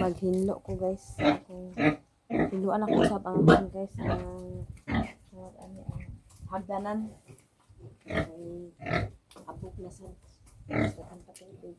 maghinlo ko guys. Kung hinluan ako usab ang akin guys ang hagdanan. Ay abog na sad. Sa kan patubig.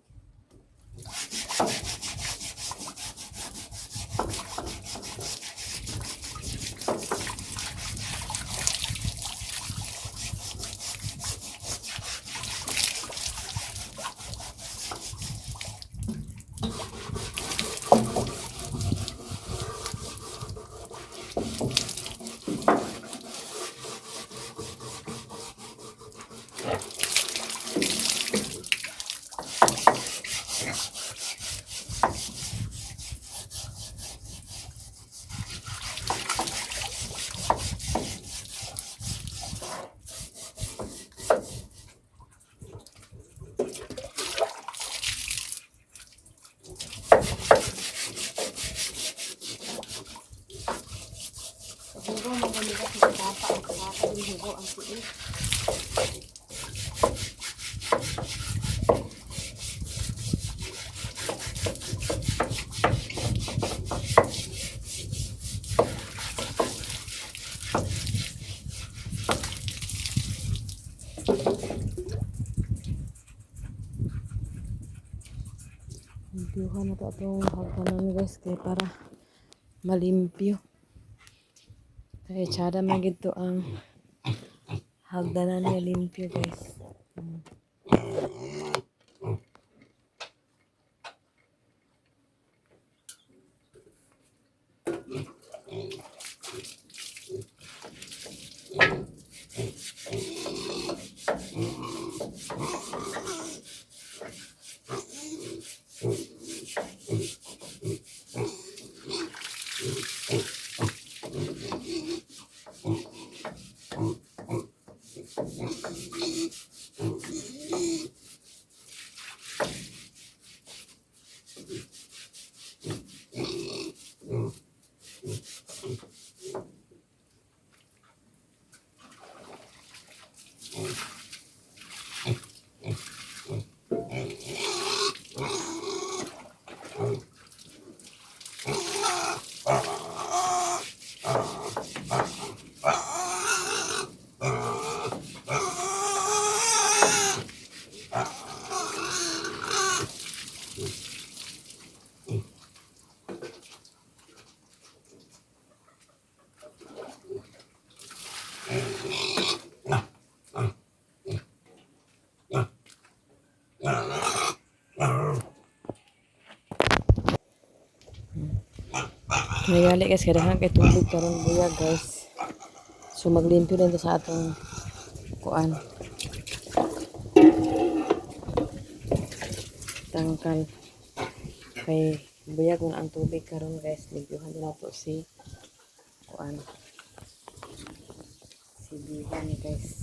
Siguro magalibat sa tapa ang kakalihibo ang tiis. Limpyuhan na ito itong hagdanan guys kaya para malimpyo. Kaya tsada magito ang hagdanan niya limpyo guys. Nagali guys, kaya kay tubig karon buya guys. So maglimpyo din to sa atong kuan. Tangkal. Kay buya kung ang tubig karon guys, limpyuhan din nato si kuan. Si bihan guys.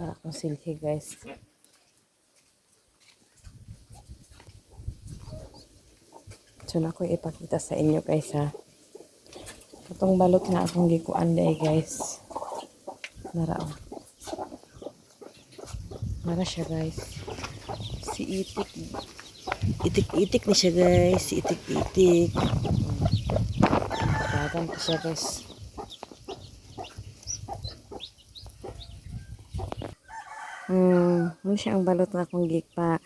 Akong silhi guys. So na ko ipakita sa inyo guys ha. Katong balot na akong gikuan day guys. Narao. Nara siya guys. Si itik. Itik-itik ni siya guys. Si itik-itik. Dagan ko siya guys. Ano siya ang balot na akong gikpa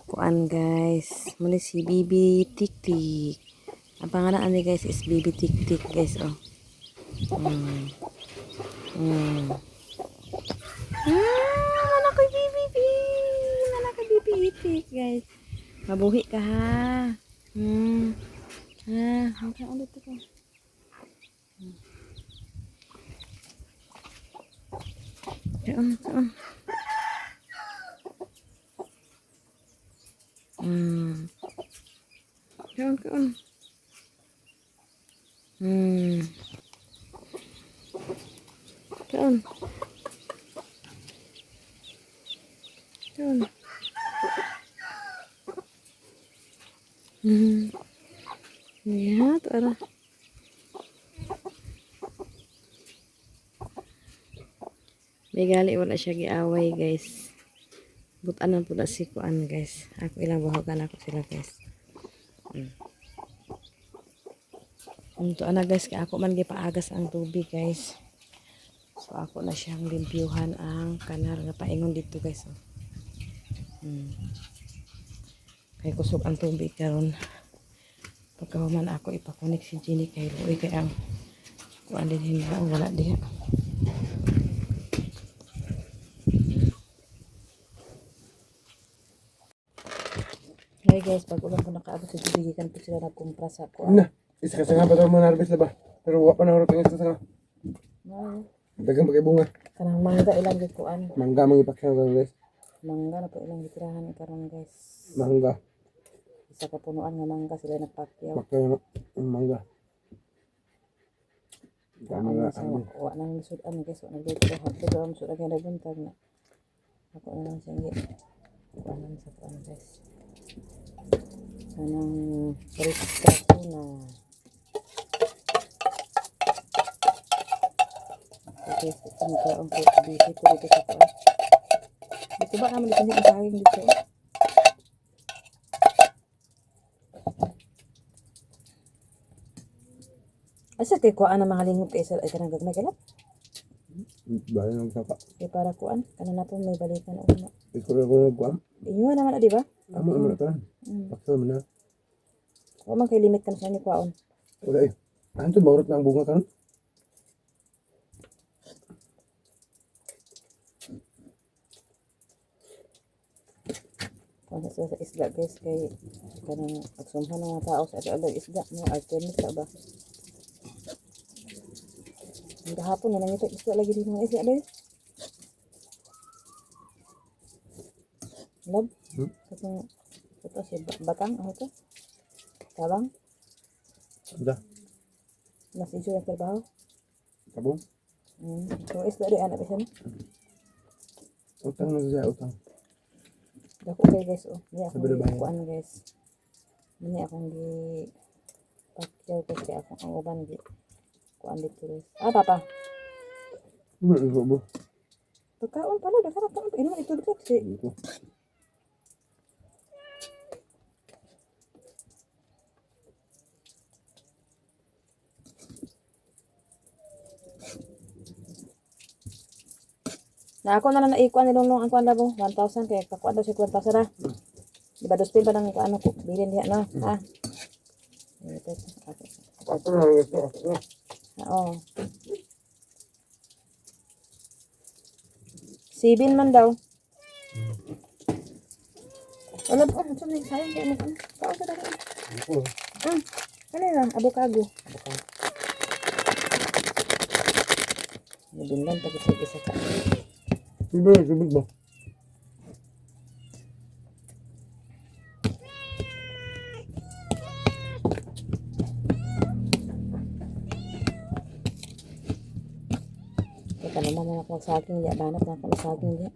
kuan guys. Muna si Bibi Tik-Tik. Ang pangalan ani guys is Bibi Tik-Tik guys oh. Anak ko Bibi Bi. Anak ko Bibi Tik guys. Mabuhi ka ha. Hanggang ulit ito. Kaon. Kaon. Kaon. Ya, tara. Gali wala siya giaway guys. Butanan po na si kuan guys. Ako ilang bahagan ako sila guys. Ito ana guys, kaya ako man gipaagas ang tubig guys. So ako na siyang limpyuhan ang kanar nga paingon dito guys. Oh. Kay kusog ang tubig karon. Pagkahuman ako ipakunik si Jenny kay Luoy kay ang kuan din hindi wala diha. Hey guys, pag ulan ko nakaabot sa tubig kan po sila nagkumpra sa kuan. Na, isa ka nga ba ito mo narbis na ba? Pero wala pa na hurot ang isa sa nga. Dagang bagay bunga. Kanang mangga ilang gid kuan. Mangga mga ipakyaw ka guys. Mangga na po ilang gitirahan karon guys. Mangga. Isa ka punuan nga mangga sila nagpakyaw. Pakyaw na. Mangga. Dami nga. Wa nang sudan guys, wa nang dito haplo daw sudan nga nabuntag na. Ako na lang siya gi. Kuan sa kuan guys. Kanang prito na. Okay, ano ka ang busy ko dito sa kuan. Dito ba naman dito sa hangin dito? Asa kay kuan ang mga lingot kay sa kanang gagmay kalat? Bahay ng sapa. Kay para kuan kana na po may balikan o na. Ikaw na ko nagkuhan. Inyo naman di ba? Amo naman ito. Pakyaw mo na. Wa man kay limit kan sa inyo kuan. Wala eh. Ano ito, bawrot na ang bunga karon? Kuan sa isda guys kay kanang agsumhan ng mga tao sa ada isda mo Artemis ba? Ang gahapon na lang ito isda lagi din mga isda dahil. Lab? Katong ito si Batang ano to? Tabang? Anda. Mas iso yung trabaho? Tabong. So isda rin anak isa na? Utang na siya, utang. Dako kay guys oh. Ni akong Sabi na bayan. kuan guys. Ni akong gi pakyaw kasi akong ang uban gi kuan dito guys. Ah papa. Ano ito mo? Pagkaon pala dapat ka ino ito dito kasi Ito. na ako na lang naikuan ni Longlong ang kuan labo 1,000 kay kakuan daw si 1,000 ra. Di ba 2,000 pa nang ano ko bilin diha na ha. Ito. Ako na lang ito. Oo. 7 man daw. Wala po, sayang kaya mo kan. Kao sa dali. Ano yan? Avocado. Nabinlan pa kita isa ka. Sibig, sibig ba? Teka naman na ako magsaging niya. Banat na ako magsaging niya.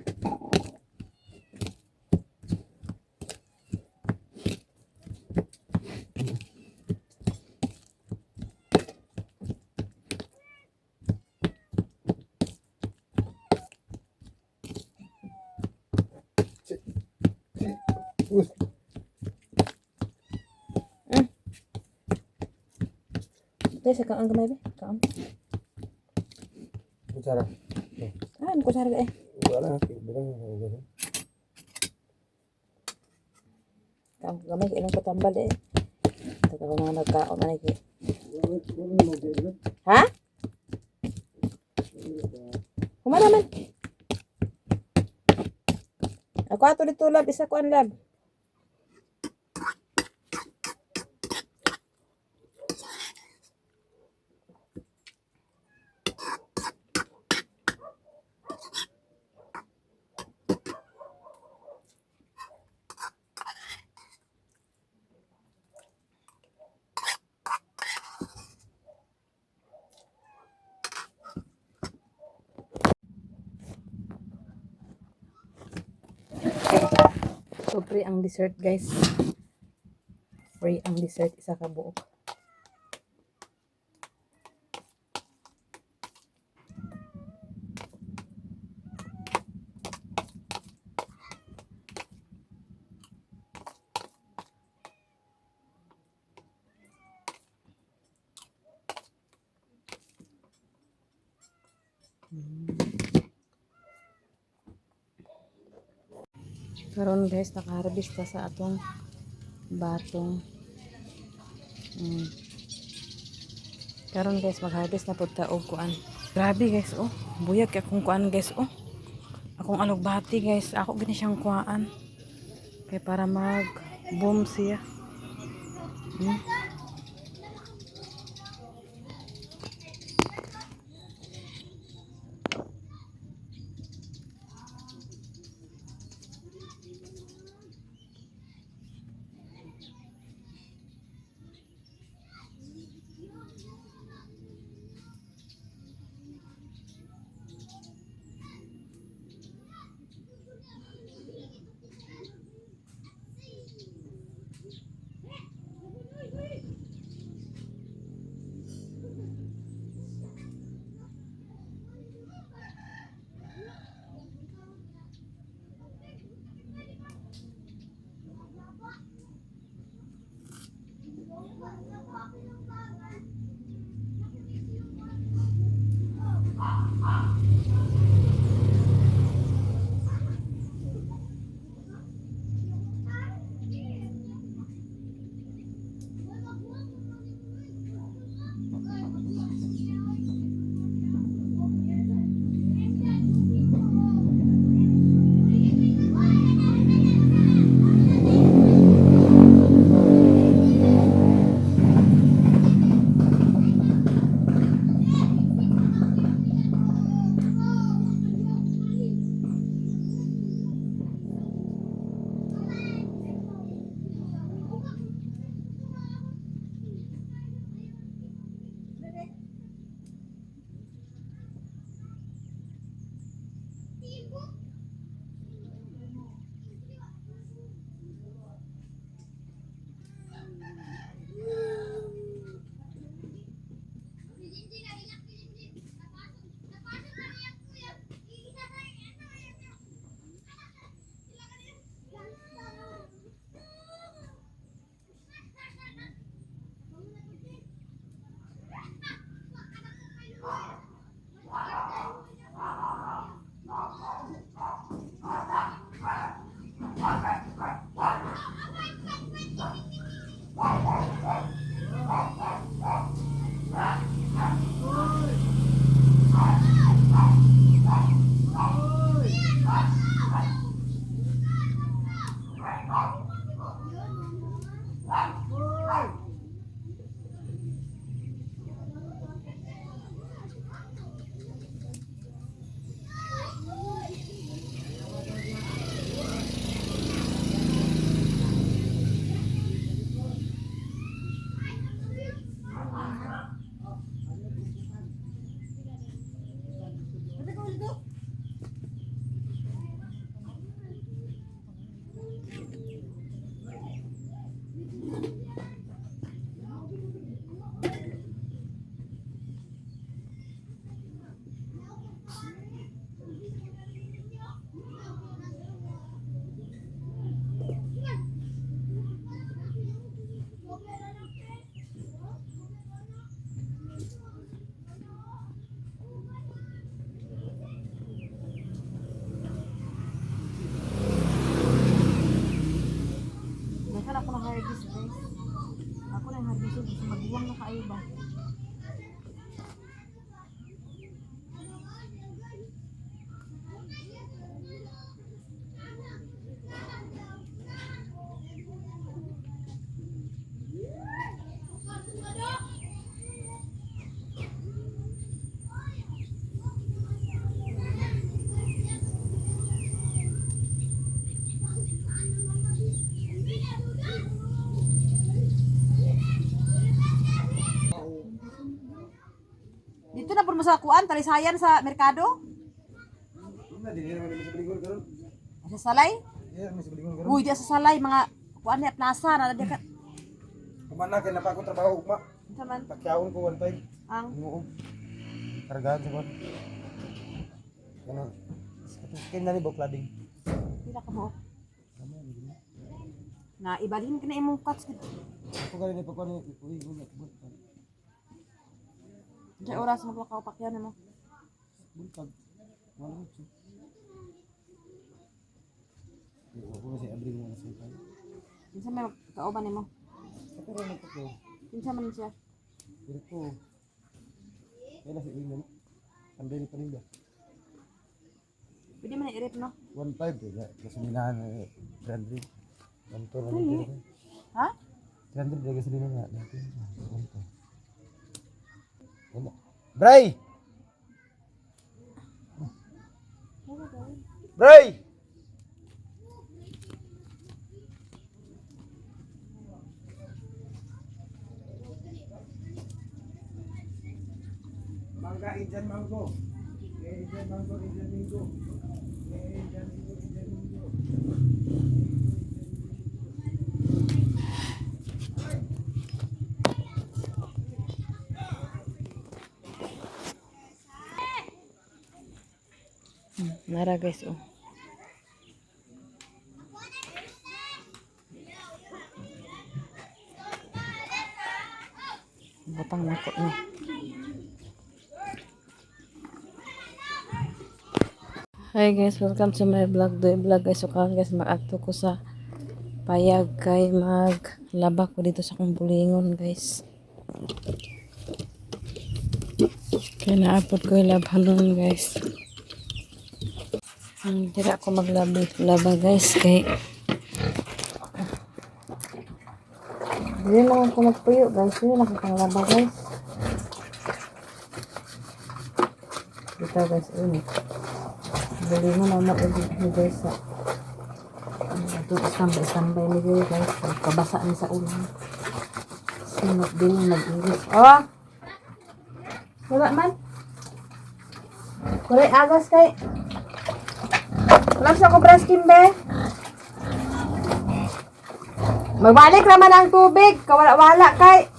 Dahil sa kaang gamay ba? Kaang. Kutsara. Ah, ano ko sa harga eh. Wala, bilang na. Kaang gamay, ilang ko tambal eh. Teka ko mga nagkaon na lagi. Ha? Kumaraman. Ako ato dito lab, isa ko ang lab. So, free ang dessert, guys. Free ang dessert, isa ka buok. Karon guys, nakaharvest ta sa atong batong. Karon guys, mag-harvest na pud ta og kuan. Grabe guys, oh. Buyag kay akong kuan guys, oh. Akong alugbati guys, ako gini siyang kuan. Kay para mag-boom siya. Dahan ako na harvest guys. Ako na harvest kasi magbuwang na kayo ba. Dito na po sa kuan, talisayan sa merkado. Sa salay? Uy, di sa salay mga kuan ni plaza na dia ka. Kumana kay napa ko trabaho ugma. Saman Pakyawon ko 1.5. ang Oo. Kargaan sa kon. Ano? Skin na ni boklading. pila ka mo. Na ibalhin ka na imong cuts. Ako gali ni pagkuan ni uy. Sa oras mo pakyaw pakyaw nimo. Buntag. Malamit siya. Ako kasi abri mo na siya. Kinsa may kauban nimo? Pero ano ko? Kinsa man siya? Pero ko. Kaya si Iman. Sandali pa rin ba? Pwede man i-rip no? 1.5 ya. Kasi minahan 300. 1.2 lang Ay, dito. ha? 300 lagi sa lino nga. Bray! Bray! Mangga, Indian mango. Indian mango, Indian mango. Indian mango, Indian mango. Nara guys oh. Butang nako ni. Hi guys, welcome to my vlog. Do vlog guys, so karon guys mag-adto ko sa payag kay maglaba ko dito sa akong bulingon guys. Kaya naapod ko yung labhanon guys. Hindi ako maglaba guys kay hindi naman ako magpuyo guys. Hindi naman ako maglaba guys. Dito guys, ini. Beli mo na maubig ni guys sa ito istambay ni guys. Kabasa ni sa ulan. Sinot din yung nag-iris. Oh! Wala man. Kuray agas kay. Wala sa kubras kimbe. Magbalik naman ang tubig. Kawala-wala kay.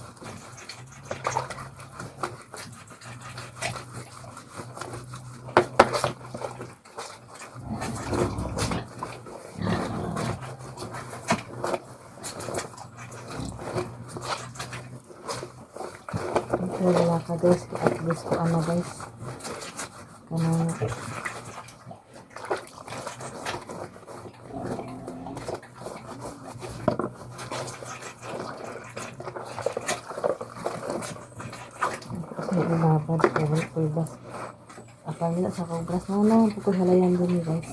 Wala ka guys. At least ko ano guys. Kanang ilabad ko kulbas. Apa nila sa kubras na na pukul halayan din guys.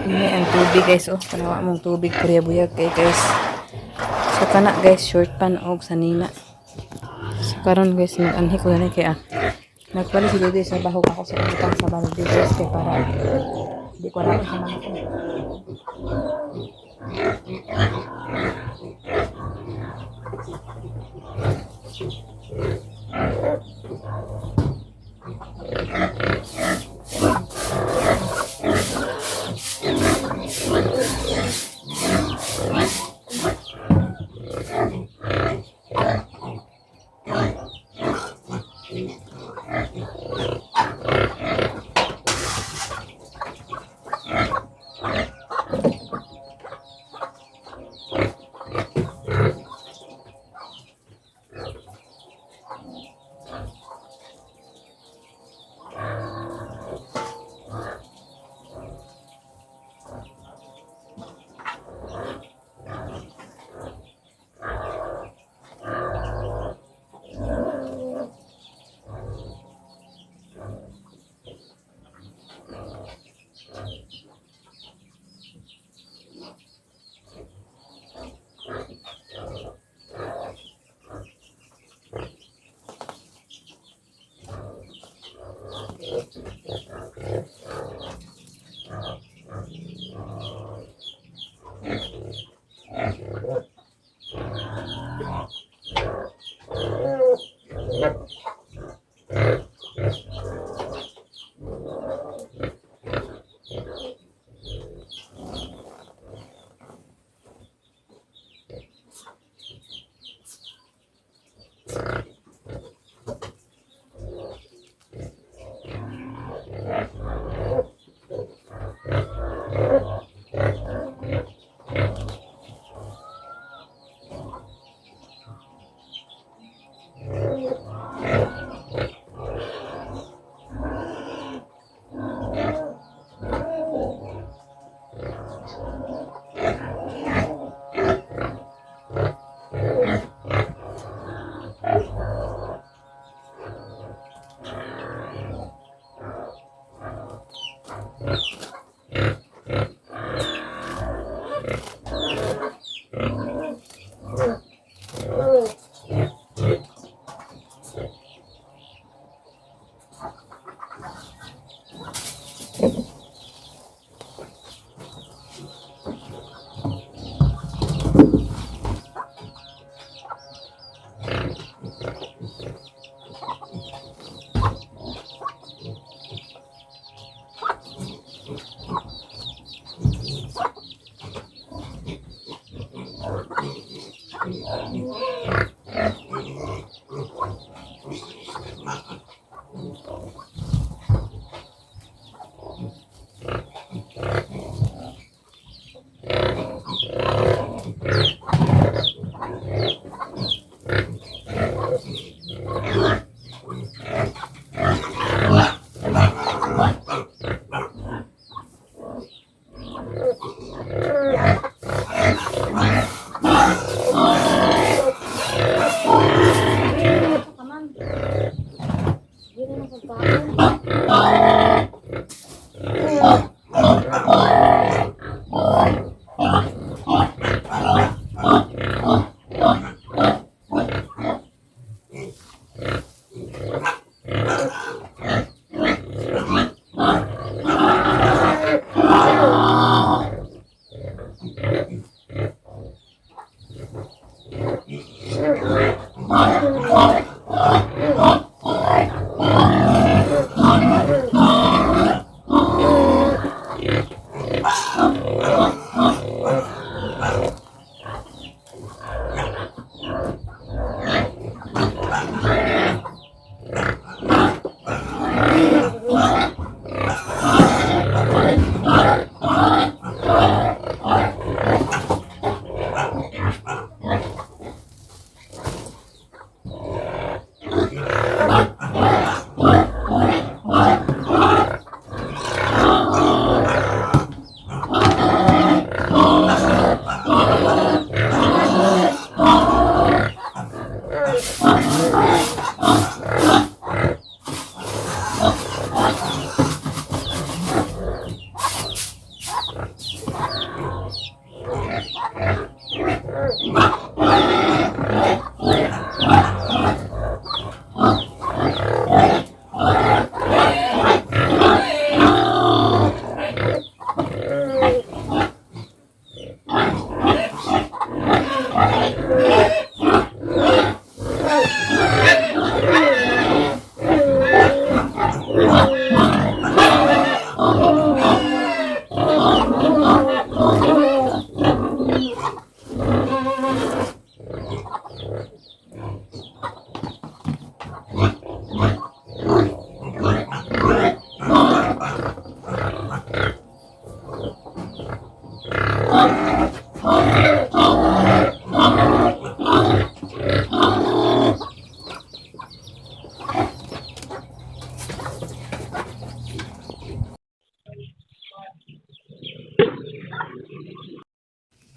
Ini ang tubig guys oh. Panawa mong tubig buyag kay guys. So kana guys short pan og sanina. So karon guys mag-anhi ko gani kay nagpali si Dede sa bahog ako sa utang sa balde guys kay para di ko na sa mga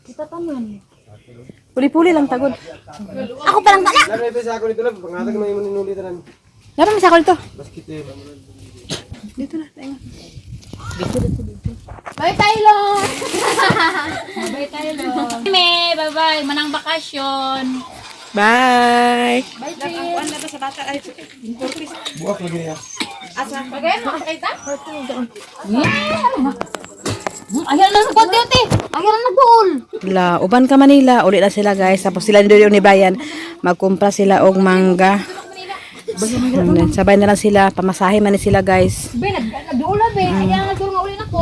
Kita taman. Puli-puli lang tagod. Ako pa lang tala. Lalo ito sa ako dito lang. Pangatag na yung manunulitan. Dapat mo sa ako dito. Basket eh. Dito na, tayo. Bye Tylo! Bye Tylo! Bye-bye! Manang bakasyon! Bye! Bye Cheers! Buwak lagi niya. Bagay mo, kita? Ayaw na sa konti, ate! Ayaw na nagbuol! La, uban ka Manila, uli na sila guys. Tapos sila dito ni Brian, magkumpra sila og mangga. Sabay na lang sila, pamasahe man ni sila guys. Be, nagduol na be! Ayaw na nagduol nga uli na ko!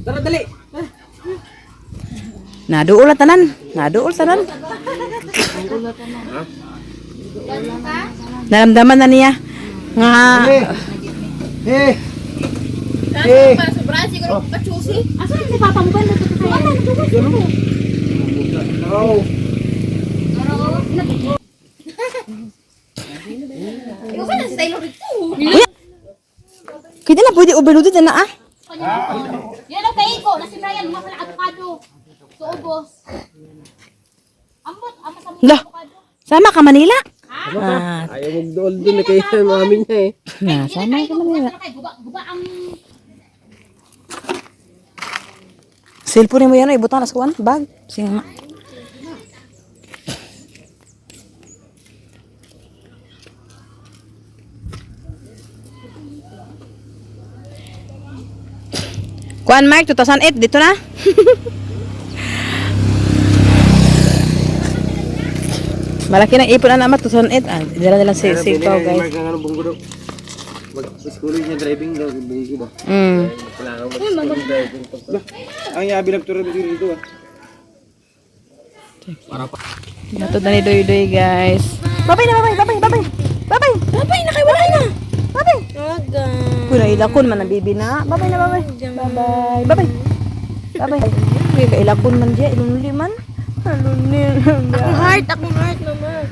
Tara, dali. Naduol na tanan. Naduol tanan. Naramdaman na niya nga Eh! Kaya pa, sobrang siguro kachusi. Asan si Papa mo ba? Oh! Ikaw ka na sa Tylo rito! kita na pwede overloaded na ah. Yan ang kain ko! Nasi Brian, mga pala avocado! So, ubos! Ambot! Ambot sa mga Lah, avocado! sama ka Manila? Ah, Ayaw magdool dun na kayo mami niya eh. na, sama ka Manila. Guba ang... Cellphone mo yan, ibutang na sa kuwan, bag. Sige nga. Kuan Mark, 2008, dito na. Malaki ng ipon na naman, 2008. Ah, dala nilang sigaw guys. Mark ang anong bunggo daw. Mag-schooling niya driving daw. Bunggo ba? Kailangan mag-schooling driving. Ang yabi nagturo dito ah. Matod na ni Doy Doy guys. Babay na, babay, babay, babay. Babay, babay na kayo, wala na. Babay. Uy, nailakon man ang bibi na. Babay na, babay. Babay, babay. Babay. Uy, kailakon man dyan, ilunuli man. Alunli. Akong heart naman.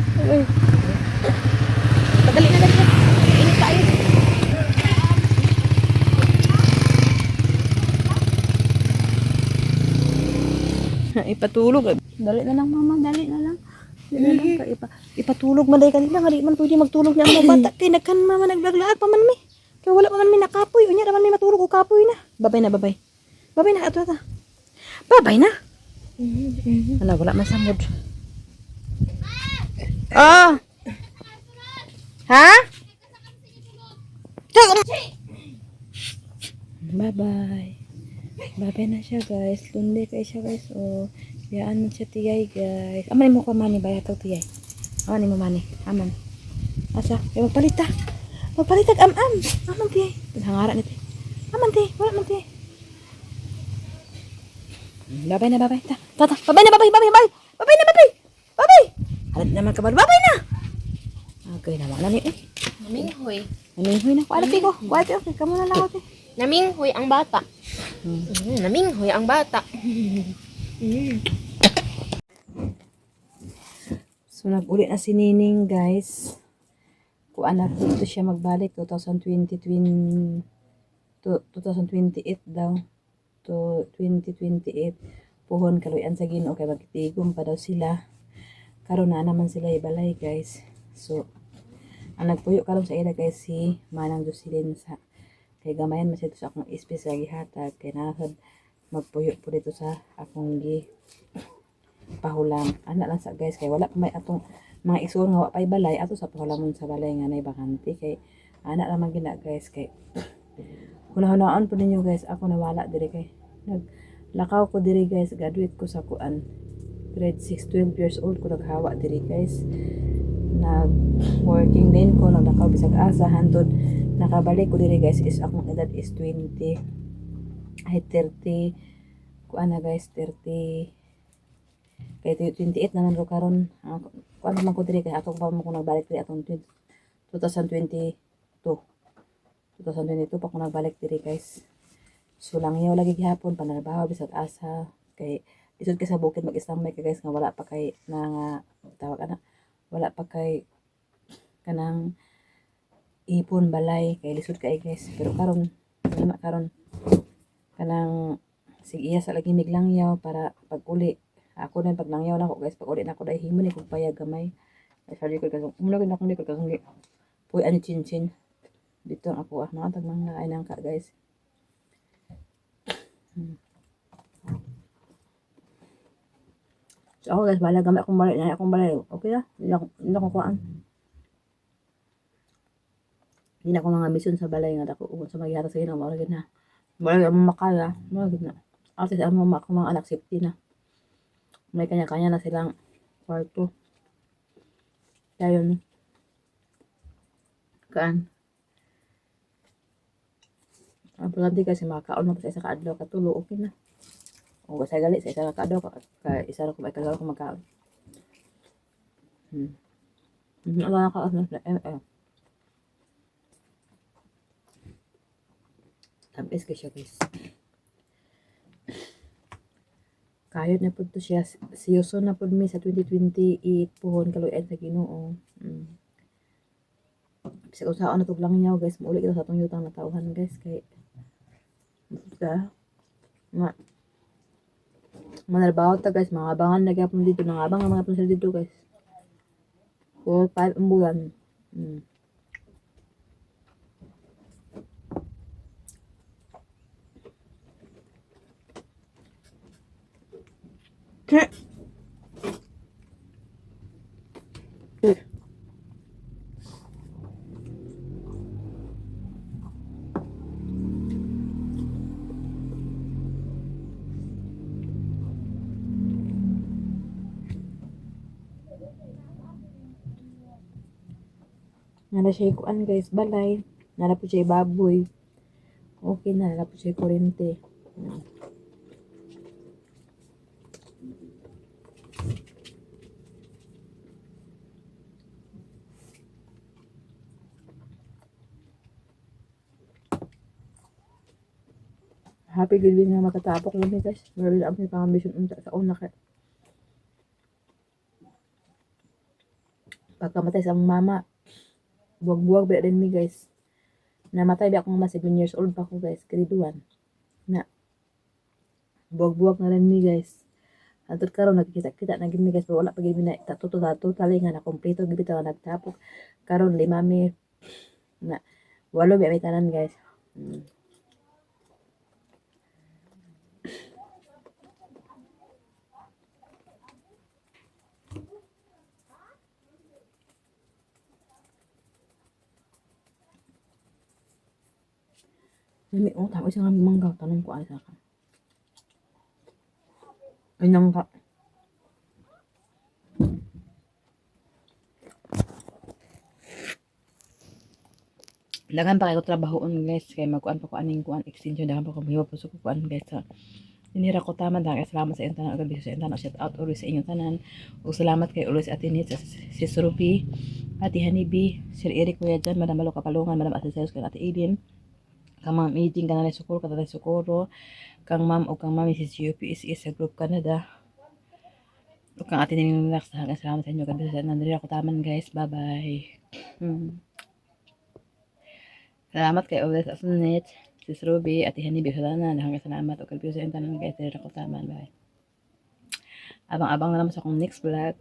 Padali na, dali na. Init tayo. Ipatulog. Dali na lang mama, dali na lang. Dali na lang. Ipatulog man dahil kanila. Hindi man pwede magtulog niya ang mga bata. Kaya nagkan mama naglaglaag pa man mi. Kaya wala pa man mi nakapoy. Unya naman mi matulog o kapoy na. Babay na, babay. Babay na, ato ata. Babay na. Ano, wala man sa mood. Oh! Ha? Bye-bye. Bye-bye na siya guys. Lundi kayo siya guys. Oh, yaan mo siya tiyay guys. Amanin mo ka mani ba yataw tiyay. Aman ni mamani. Aman. Asa? Kaya magpalita. Magpalitag am-am. Aman ti. Hangara ni ti. Aman ti. Wala man ti. Babay na babay. Tata. Babay na babay. Babay. Babay. Babay na babay. Babay. Halat naman ka ba? Babay na. Okay na. Wala ni eh. Naminghoy. Naminghoy na. Kuala ti ko. Kuala ti. Okay. Kamu na lang ako ti. Naminghoy ang bata. Naminghoy ang bata. So, nag-uli na si Nining, guys. Kuan na po ito siya magbalik. 2028 daw. To 2028. Puhon kaluyan sa Ginoo kay magtigom pa daw sila. Karon na naman sila ibalay, guys. So, ang nagpuyo karon sa ila, guys, si Manang Jocelyn sa kay gamayan mas ito sa akong ispis sa gihatag kay nasad magpuyo po dito sa akong gi pahulam. Ana lang sa guys kay wala pa may atong mga igsoon nga wa pay balay ato sa pahulamon sa balay nga nay bakante kay ana lang man gina guys kay hunahunaan po ninyo guys ako nawala diri kay naglakaw ko diri guys graduate ko sa kuan grade 6 12 years old ko naghawa diri guys nag working din ko naglakaw bisag asa hantod nakabalik ko diri guys is akong edad is 20 ay 30 kuan na guys 30 kay 28 naman ko karon kuan man ko diri kay atong pa mo ko nagbalik diri atong 2022 pa ko nagbalik diri guys so lang yaw lagi gihapon panarbaho bisag asa kay lisod ka sa bukid mag-istambay ka guys nga wala pa kay nga tawag ana wala pa kay kanang ipon balay kay lisod kay guys pero karon kanang sige iya sa lagi miglangyaw para pag uli ako na pag langyaw na ko guys pag uli na ako dai himo ni kog payag gamay ay sabi ko kasong umulog na akong likod kasong puy ani chinchin dito ang ako mga tag mga ay nang ka guys so ako guys bala gamay akong balay okay na hindi ako kuhaan. Hindi na ko mga mission sa balay nga dako sa magyara sa Ginoo mao gid na. Mao ang makaya, mao gid na. Ate sa mga mga anak safety na. May kanya-kanya na silang kwarto. Dayon. Kaan. Ang importante kasi makakaon mo sa isa ka adlaw katulo okay na. O sa gali sa isa ka adlaw ka isa ra ko may kagaw ko magkaon. Ala ka tamis ka siya guys. Kayod na po to siya. Siyoso na po mi sa 2028 puhon kaluyan sa Ginoo. Sa usahan na to lang niya guys. Mauli kita sa atong yutang na tauhan guys. Kay manarbaho ta guys. Mga abangan na gyapon dito. Nangabang ang mga pansel dito guys. 4-5 ang bulan. Nala siya kuan guys, balay. Nala po siya baboy. Okay na, nala po siya kurente. Happy good nga makatapok lang ni guys. Meron ang may pang-ambition unta sa una ka. Pagkamatay sa mama, buwag-buwag ba din mi guys. Namatay ba akong 7 years old pa ko guys, grade 1. Na buwag-buwag na rin mi guys. Antod karon nagkita-kita na gid mi guys, pero wala pa gid mi na totally nga na kompleto gid bitaw nagtapok. Karon 5 mi na 8 ba may tanan guys. May tapos nga manggaw tanong ko asa ka. Ay nang ka. Dagan pa kayo trabahoon guys, kay magkuan pa ko aning kuan extension, dagan pa ko miwa puso ko kuan guys. So, inira ko tama, dagan salamat sa inyong tanan, agad sa inyong tanan, shout out always sa inyong tanan. Ug salamat kay always Ate Nit, sa Sis Ruby, Ate Hanibi, Sir Eric Kuya Jan, Madam Malo Kapalungan, Madam Ate kay Ate Edin, kang Ma'am Edin kanalay Sukuro, Katatay Sukuro, kang Ma'am o kang Ma'am Mrs. UPSE sa Group Canada. Ug kang Ate Nining Relax, dagan salamat sa inyo, agad sa nandiri ako taman guys. Bye bye. Salamat kay always Ate Sis Ruby, Ate Hanibi, salamat, dagang salamat, o kalbiyo sa inyong tanan guys, diri ako taman, bye. Abang-abang na naman sa akong next vlog.